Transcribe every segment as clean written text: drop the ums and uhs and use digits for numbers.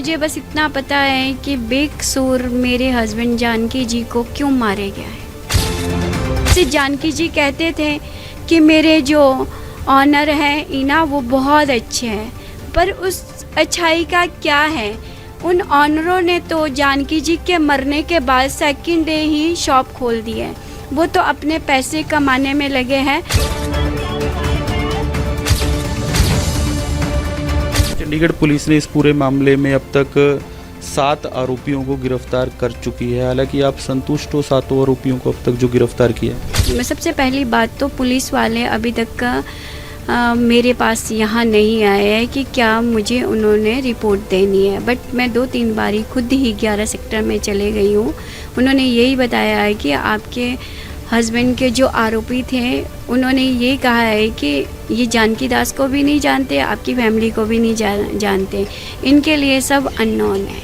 मुझे बस इतना पता है कि बेकसूर मेरे हस्बैंड जानकी जी को क्यों मारे गया है। से जानकी जी कहते थे कि मेरे जो ऑनर हैं इना वो बहुत अच्छे हैं, पर उस अच्छाई का क्या है। उन ऑनरों ने तो जानकी जी के मरने के बाद सेकंड डे ही शॉप खोल दी है। वो तो अपने पैसे कमाने में लगे हैं। चंडीगढ़ पुलिस ने इस पूरे मामले में अब तक 7 आरोपियों को गिरफ्तार कर चुकी है। हालांकि आप संतुष्ट हो 7 आरोपियों को अब तक जो गिरफ्तार किया है? मैं सबसे पहली बात तो पुलिस वाले अभी तक मेरे पास यहाँ नहीं आए हैं कि क्या मुझे उन्होंने रिपोर्ट देनी है। बट मैं 2-3 बारी खुद ही 11 सेक्टर में चले गई हूँ। उन्होंने यही बताया है कि आपके हस्बैंड के जो आरोपी थे उन्होंने ये कहा है कि ये जानकी दास को भी नहीं जानते, आपकी फैमिली को भी नहीं जानते, इनके लिए सब अननोन है।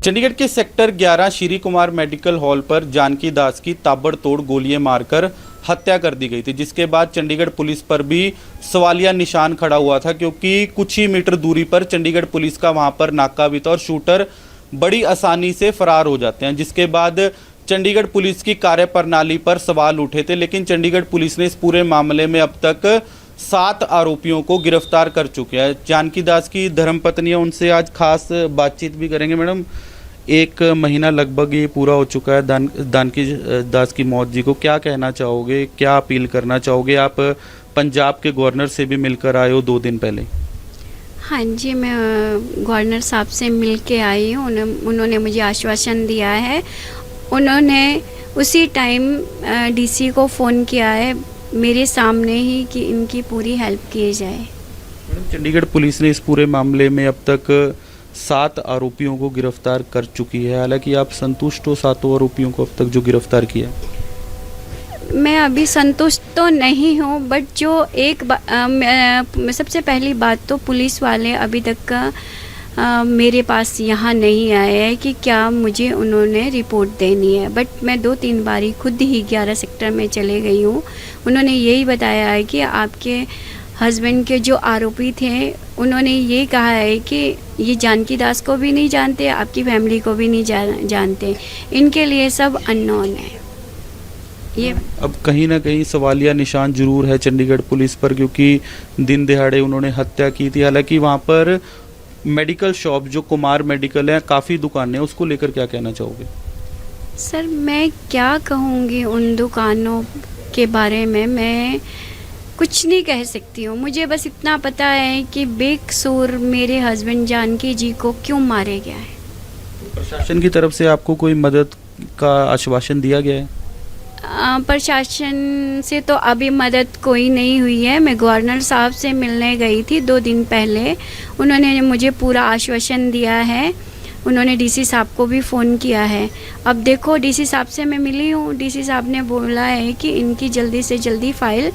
चंडीगढ़ के sector 11 Shri Kumar medical hall पर जानकी दास की ताबड़तोड़ गोलियां मारकर हत्या कर दी गई थी, जिसके बाद चंडीगढ़ पुलिस पर भी सवालिया निशान खड़ा हुआ था, क्योंकि कुछ ही मीटर दूरी पर चंडीगढ़ पुलिस का वहां पर नाका भी था और शूटर बड़ी आसानी से फरार हो जाते हैं। जिसके बाद चंडीगढ़ पुलिस की कार्यप्रणाली पर सवाल उठे थे, लेकिन चंडीगढ़ पुलिस ने इस पूरे मामले में अब तक 7 आरोपियों को गिरफ्तार कर चुके हैं। जानकी दास की धर्मपत्नी है, उनसे आज खास बातचीत भी करेंगे। मैडम, 1 महीना लगभग ये पूरा हो चुका है जानकी दास की मौत जी को, क्या कहना चाहोगे, क्या अपील करना चाहोगे? आप पंजाब के गवर्नर से भी मिलकर आए हो 2 दिन पहले। हाँ जी, मैं गवर्नर साहब से मिल के आई हूँ। उन्होंने मुझे आश्वासन दिया है। उन्होंने उसी टाइम डीसी को फ़ोन किया है मेरे सामने ही कि इनकी पूरी हेल्प की जाए। चंडीगढ़ पुलिस ने इस पूरे मामले में अब तक 7 आरोपियों को गिरफ्तार कर चुकी है। हालांकि आप संतुष्ट हो 7 आरोपियों को अब तक जो गिरफ्तार किया? मैं अभी संतुष्ट तो नहीं हूँ, बट जो सबसे पहली बात तो पुलिस वाले अभी तक मेरे पास यहाँ नहीं आए हैं कि क्या मुझे उन्होंने रिपोर्ट देनी है। बट मैं 2-3 बारी खुद ही 11 सेक्टर में चले गई हूँ। उन्होंने यही बताया है कि आपके हस्बैंड के जो आरोपी थे उन्होंने ये कहा है कि ये जानकी दास को भी नहीं जानते, आपकी फैमिली को भी नहीं जानते, इनके लिए सब अननोन है। ये अब कहीं ना कहीं सवालिया निशान जरूर है चंडीगढ़ पुलिस पर, क्योंकि दिन दिहाड़े उन्होंने हत्या की थी। हालांकि वहाँ पर मेडिकल शॉप जो कुमार मेडिकल है, काफ़ी दुकानें, उसको लेकर क्या कहना चाहोगे? सर, मैं क्या कहूँगी उन दुकानों के बारे में, मैं कुछ नहीं कह सकती हूँ। मुझे बस इतना पता है कि बेकसूर मेरे हस्बैंड जानकी जी को क्यों मारे गया है। प्रशासन की तरफ से आपको कोई मदद का आश्वासन दिया गया है? प्रशासन से तो अभी मदद कोई नहीं हुई है। मैं गवर्नर साहब से मिलने गई थी 2 दिन पहले। उन्होंने मुझे पूरा आश्वासन दिया है। उन्होंने डीसी साहब को भी फ़ोन किया है। अब देखो, डीसी साहब से मैं मिली हूँ। डीसी साहब ने बोला है कि इनकी जल्दी से जल्दी फ़ाइल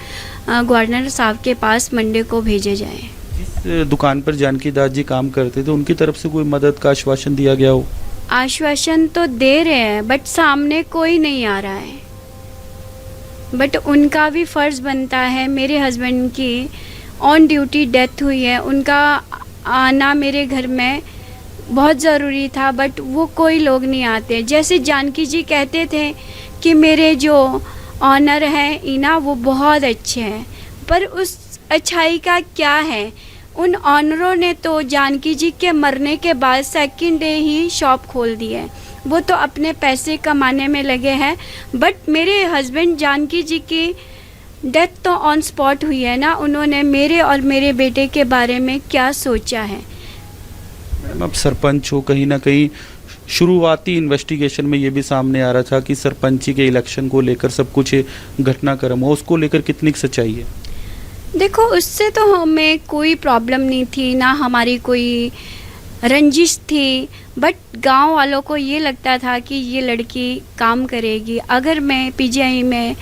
गवर्नर साहब के पास मंडे को भेजे जाए। जिस दुकान पर जानकी दास जी काम करते थे, उनकी तरफ से कोई मदद का आश्वासन दिया गया हो? आश्वासन तो दे रहे हैं, बट सामने कोई नहीं आ रहा है। बट उनका भी फ़र्ज़ बनता है। मेरे हस्बैंड की ऑन ड्यूटी डेथ हुई है, उनका आना मेरे घर में बहुत ज़रूरी था, बट वो कोई लोग नहीं आते। जैसे जानकी जी कहते थे कि मेरे जो ऑनर हैं इना वो बहुत अच्छे हैं, पर उस अच्छाई का क्या है। उन ऑनरों ने तो जानकी जी के मरने के बाद सेकंड डे ही शॉप खोल दी है। वो तो अपने पैसे कमाने में लगे हैं। बट मेरे हस्बैंड जानकी जी की डेथ तो ऑन स्पॉट हुई है ना। उन्होंने मेरे और मेरे बेटे के बारे में क्या सोचा है? अब सरपंच हो, कहीं ना कहीं शुरुआती इन्वेस्टिगेशन में ये भी सामने आ रहा था कि सरपंची के इलेक्शन को लेकर सब कुछ घटनाक्रम हो, उसको लेकर कितनी सच्चाई है? देखो, उससे तो हमें कोई प्रॉब्लम नहीं थी, ना हमारी कोई रंजिश थी। बट गांव वालों को ये लगता था कि ये लड़की काम करेगी। अगर मैं पीजीआई में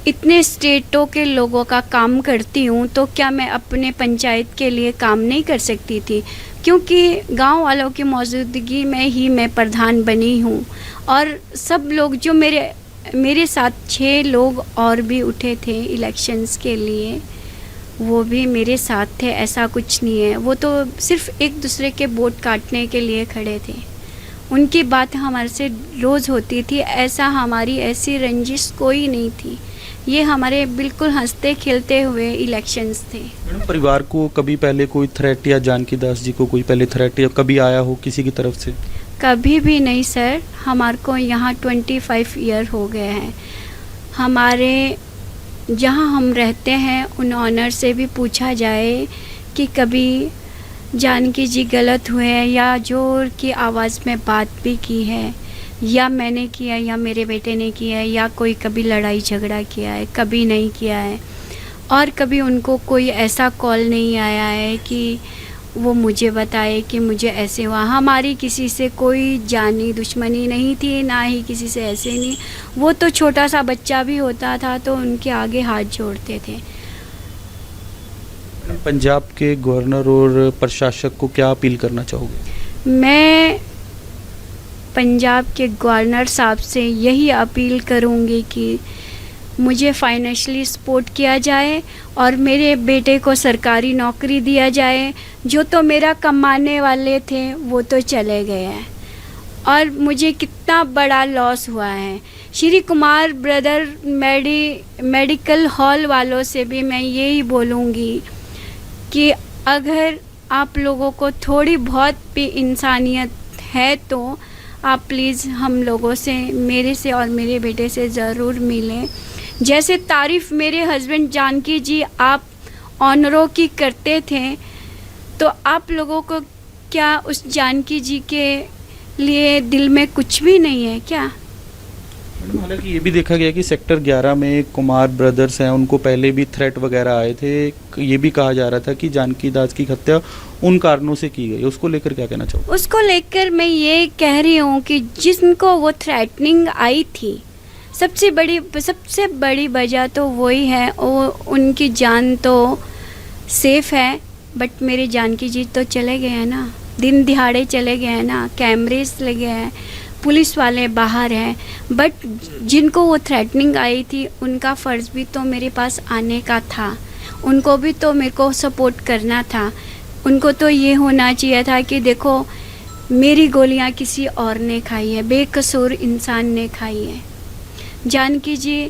इतने स्टेटों के लोगों का काम करती हूँ तो क्या मैं अपने पंचायत के लिए काम नहीं कर सकती थी? क्योंकि गांव वालों की मौजूदगी में ही मैं प्रधान बनी हूँ। और सब लोग जो मेरे साथ 6 लोग और भी उठे थे इलेक्शंस के लिए, वो भी मेरे साथ थे, ऐसा कुछ नहीं है। वो तो सिर्फ एक दूसरे के वोट काटने के लिए खड़े थे। उनकी बात हमारे से रोज़ होती थी, ऐसा हमारी ऐसी रंजिश कोई नहीं थी। ये हमारे बिल्कुल हंसते खेलते हुए इलेक्शंस थे। मैडम, परिवार को कभी पहले कोई थ्रेट या जानकी दास जी को कोई पहले थ्रेट या कभी आया हो किसी की तरफ से? कभी भी नहीं सर। हमारे को यहाँ 25 ईयर हो गए हैं। हमारे जहाँ हम रहते हैं उन ऑनर से भी पूछा जाए कि कभी जानकी जी गलत हुए हैं या जोर की आवाज़ में बात भी की है, या मैंने किया या मेरे बेटे ने किया है, या कोई कभी लड़ाई झगड़ा किया है, कभी नहीं किया है। और कभी उनको कोई ऐसा कॉल नहीं आया है कि वो मुझे बताए कि मुझे ऐसे हुआ। हमारी किसी से कोई जानी दुश्मनी नहीं थी, ना ही किसी से ऐसे नहीं। वो तो छोटा सा बच्चा भी होता था तो उनके आगे हाथ जोड़ते थे। पंजाब के गवर्नर और प्रशासक को क्या अपील करना चाहोगे? मैं पंजाब के गवर्नर साहब से यही अपील करूँगी कि मुझे फाइनेंशियली सपोर्ट किया जाए और मेरे बेटे को सरकारी नौकरी दिया जाए। जो तो मेरा कमाने वाले थे वो तो चले गए हैं, और मुझे कितना बड़ा लॉस हुआ है। Shri Kumar brother medical hall वालों से भी मैं यही बोलूँगी कि अगर आप लोगों को थोड़ी बहुत भी इंसानियत है तो आप प्लीज़ हम लोगों से, मेरे से और मेरे बेटे से ज़रूर मिलें। जैसे तारीफ़ मेरे हस्बैंड जानकी जी आप ऑनरों की करते थे, तो आप लोगों को क्या उस जानकी जी के लिए दिल में कुछ भी नहीं है क्या? हालांकि ये भी देखा गया कि सेक्टर 11 में कुमार ब्रदर्स हैं, उनको पहले भी थ्रेट वगैरह आए थे। ये भी कहा जा रहा था कि जानकी दास की हत्या उन कारणों से की गई। उसको लेकर क्या कहना चाहोगे? उसको लेकर मैं ये कह रही हूँ कि जिनको वो थ्रेटनिंग आई थी, सबसे बड़ी वजह तो वही है। वो उनकी जान तो सेफ है, बट मेरे जानकी जी तो चले गए हैं ना, दिन दिहाड़े चले गए हैं ना, कैमरेस लगे हैं, पुलिस वाले बाहर हैं। बट जिनको वो थ्रेटनिंग आई थी उनका फ़र्ज़ भी तो मेरे पास आने का था, उनको भी तो मेरे को सपोर्ट करना था। उनको तो ये होना चाहिए था कि देखो मेरी गोलियां किसी और ने खाई है, बेकसूर इंसान ने खाई है। जानकी जी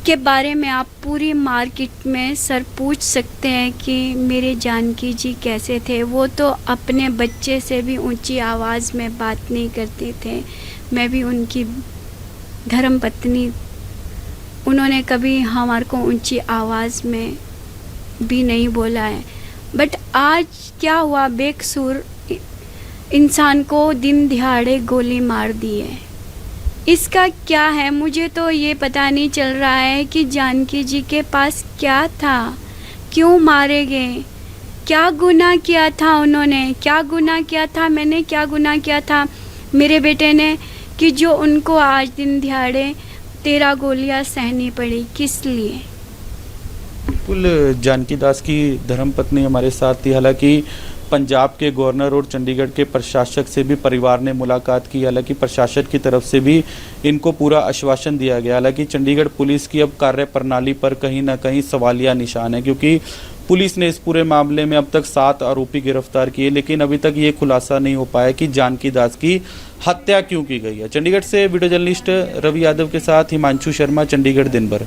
के बारे में आप पूरी मार्केट में सर पूछ सकते हैं कि मेरे जानकी जी कैसे थे। वो तो अपने बच्चे से भी ऊंची आवाज़ में बात नहीं करते थे। मैं भी उनकी धर्म पत्नी, उन्होंने कभी हमारे को ऊंची आवाज़ में भी नहीं बोला है। बट आज क्या हुआ, बेकसूर इंसान को दिन दिहाड़े गोली मार दी है। इसका क्या है, मुझे तो ये पता नहीं चल रहा है कि जानकी जी के पास क्या था, क्यों मारे गए, क्या गुनाह किया था उन्होंने, क्या गुनाह किया था, मैंने क्या गुनाह किया था मेरे बेटे ने, कि जो उनको आज दिन दिहाड़े 13 गोलियां सहनी पड़ी, किस लिए? बिल्कुल, जानकी दास की धर्मपत्नी हमारे साथ थी। हालांकि पंजाब के गवर्नर और चंडीगढ़ के प्रशासक से भी परिवार ने मुलाकात की। हालांकि प्रशासन की तरफ से भी इनको पूरा आश्वासन दिया गया। हालांकि चंडीगढ़ पुलिस की अब कार्य प्रणाली पर कहीं ना कहीं सवालिया निशान है, क्योंकि पुलिस ने इस पूरे मामले में अब तक 7 आरोपी गिरफ्तार किए, लेकिन अभी तक ये खुलासा नहीं हो पाया कि जानकी दास की हत्या क्यों की गई है। चंडीगढ़ से वीडियो जर्नलिस्ट रवि यादव के साथ हिमांशु शर्मा, चंडीगढ़ दिन भर।